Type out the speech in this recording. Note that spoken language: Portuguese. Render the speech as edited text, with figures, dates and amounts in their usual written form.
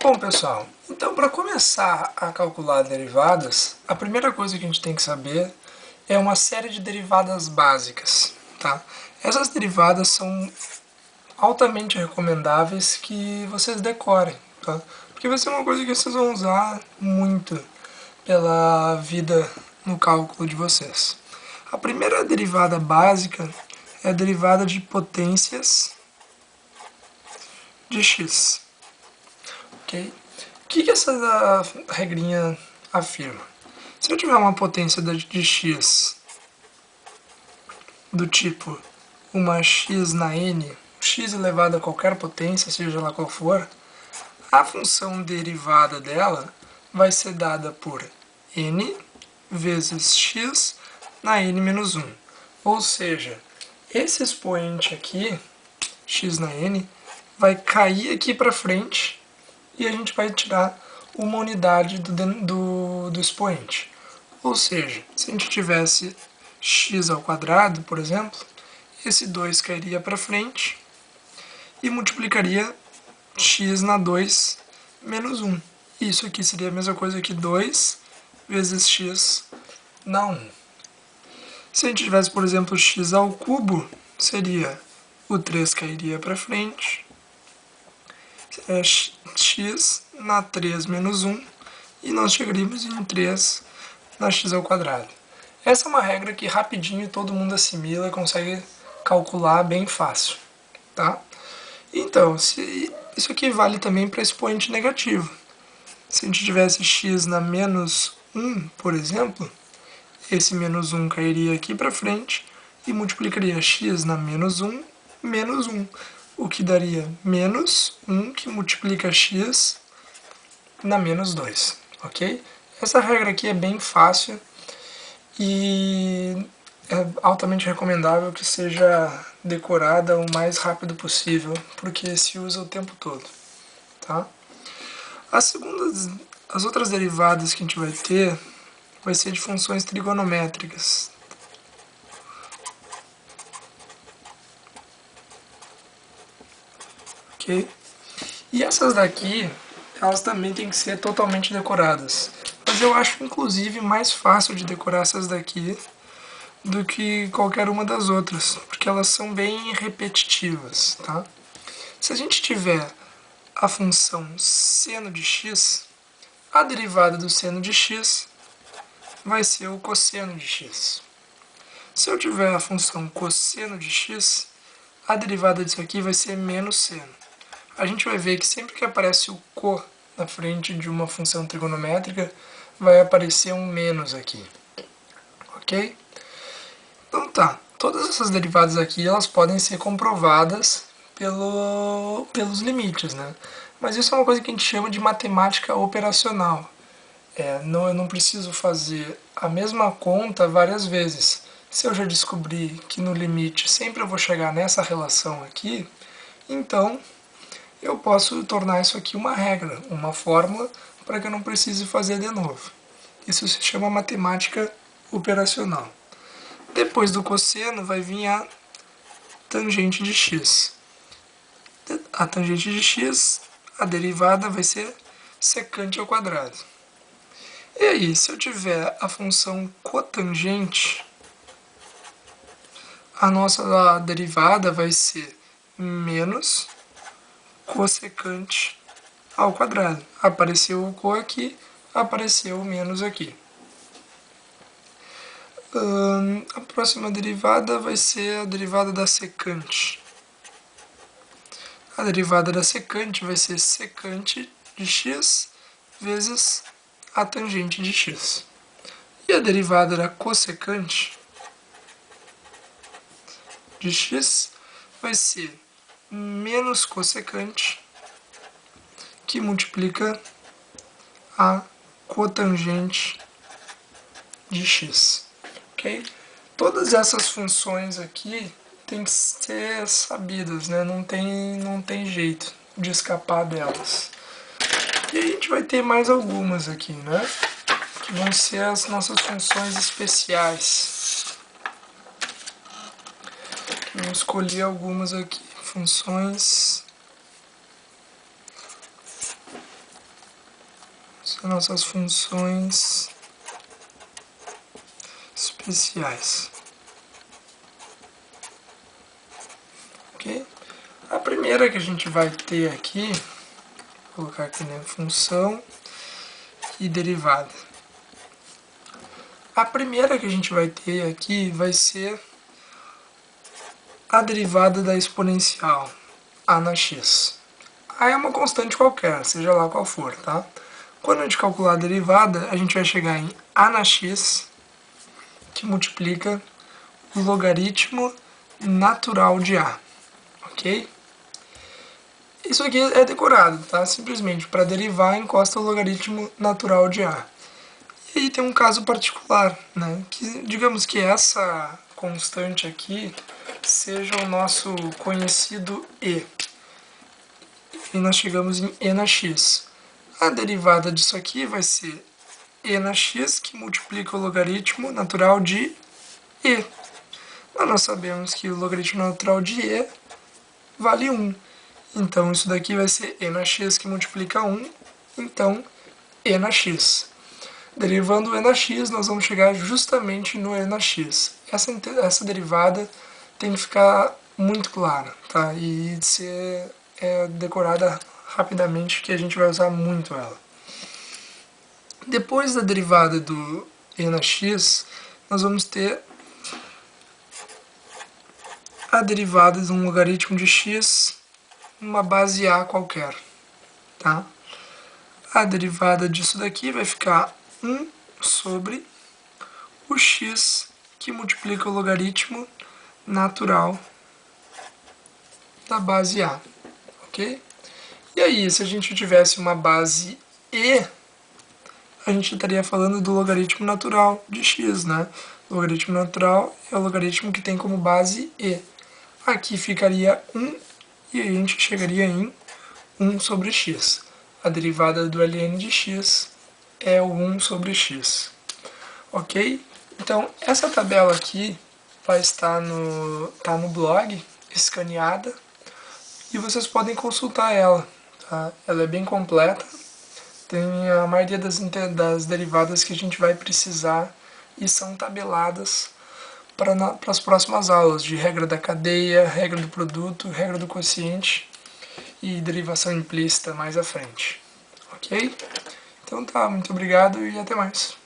Bom, pessoal, então para começar a calcular derivadas, a primeira coisa que a gente tem que saber é uma série de derivadas básicas, tá? Essas derivadas são altamente recomendáveis que vocês decorem, tá? Porque vai ser uma coisa que vocês vão usar muito pela vida no cálculo de vocês. A primeira derivada básica é a derivada de potências de x. Ok? O que essa regrinha afirma? Se eu tiver uma potência de x do tipo uma x na n, x elevado a qualquer potência, seja lá qual for, a função derivada dela vai ser dada por n vezes x na n menos 1. Ou seja, esse expoente aqui, x na n, vai cair aqui para frente e a gente vai tirar uma unidade do expoente. Ou seja, se a gente tivesse x ao quadrado, por exemplo, esse 2 cairia para frente e multiplicaria x na 2 menos 1. Isso aqui seria a mesma coisa que 2 vezes x na 1. Se a gente tivesse, por exemplo, x ao cubo, seria o 3 cairia para frente, é x na 3 menos 1, e nós chegaríamos em 3 na x ao quadrado. Essa é uma regra que rapidinho todo mundo assimila e consegue calcular bem fácil, tá? Então, isso aqui vale também para expoente negativo. Se a gente tivesse x na menos 1, por exemplo, esse menos 1 cairia aqui para frente e multiplicaria x na menos 1, menos 1, o que daria menos 1 que multiplica x na menos 2, ok? Essa regra aqui é bem fácil e é altamente recomendável que seja decorada o mais rápido possível, porque se usa o tempo todo, tá? As outras derivadas que a gente vai ter vai ser de funções trigonométricas. Ok? E essas daqui, elas também têm que ser totalmente decoradas. Mas eu acho, inclusive, mais fácil de decorar essas daqui do que qualquer uma das outras, porque elas são bem repetitivas, tá? Se a gente tiver a função seno de x, a derivada do seno de x vai ser o cosseno de x. Se eu tiver a função cosseno de x, a derivada disso aqui vai ser menos seno. A gente vai ver que sempre que aparece o co na frente de uma função trigonométrica, vai aparecer um menos aqui. Ok? Então tá, todas essas derivadas aqui elas podem ser comprovadas pelos limites, né? Mas isso é uma coisa que a gente chama de matemática operacional. Eu não preciso fazer a mesma conta várias vezes. Se eu já descobri que no limite sempre eu vou chegar nessa relação aqui, então eu posso tornar isso aqui uma regra, uma fórmula, para que eu não precise fazer de novo. Isso se chama matemática operacional. Depois do cosseno vai vir a tangente de x. A tangente de x, a derivada vai ser secante ao quadrado. E aí, se eu tiver a função cotangente, a nossa derivada vai ser menos cossecante ao quadrado. Apareceu o co aqui, apareceu o menos aqui. A próxima derivada vai ser a derivada da secante. A derivada da secante vai ser secante de x vezes a tangente de x. E a derivada da cossecante de x vai ser menos cossecante, que multiplica a cotangente de x. Okay? Todas essas funções aqui tem que ser sabidas, né? Não tem jeito de escapar delas. E a gente vai ter mais algumas aqui, né? Que vão ser as nossas funções especiais. Vamos escolher algumas aqui. Funções as nossas funções especiais. Ok? A primeira que a gente vai ter aqui, vou colocar aqui na função e derivada. A primeira que a gente vai ter aqui vai ser a derivada da exponencial, a na x. A é uma constante qualquer, seja lá qual for, tá? Quando a gente calcular a derivada, a gente vai chegar em a na x, que multiplica o logaritmo natural de a, ok? Isso aqui é decorado, tá? Simplesmente para derivar, encosta o logaritmo natural de a. E aí tem um caso particular, né? Que digamos que essa constante aqui seja o nosso conhecido e. E nós chegamos em e na x. A derivada disso aqui vai ser e na x, que multiplica o logaritmo natural de e. Mas nós sabemos que o logaritmo natural de e vale 1. Então isso daqui vai ser e na x que multiplica 1, então e na x. Derivando o e na x, nós vamos chegar justamente no e na x. Essa derivada tem que ficar muito clara, tá? E ser decorada rapidamente, que a gente vai usar muito ela. Depois da derivada do e na x, nós vamos ter a derivada de um logaritmo de x numa base a qualquer, tá? A derivada disso daqui vai ficar 1 sobre o x que multiplica o logaritmo natural da base a, ok? E aí, se a gente tivesse uma base e, a gente estaria falando do logaritmo natural de x, né? O logaritmo natural é o logaritmo que tem como base e. Aqui ficaria 1 e a gente chegaria em 1 sobre x. A derivada do ln de x é o 1 sobre x. Ok? Então, essa tabela aqui vai estar no blog, escaneada, e vocês podem consultar ela. Tá? Ela é bem completa, tem a maioria das derivadas que a gente vai precisar e são tabeladas para as próximas aulas de regra da cadeia, regra do produto, regra do quociente e derivação implícita mais à frente. Ok? Então tá, muito obrigado e até mais.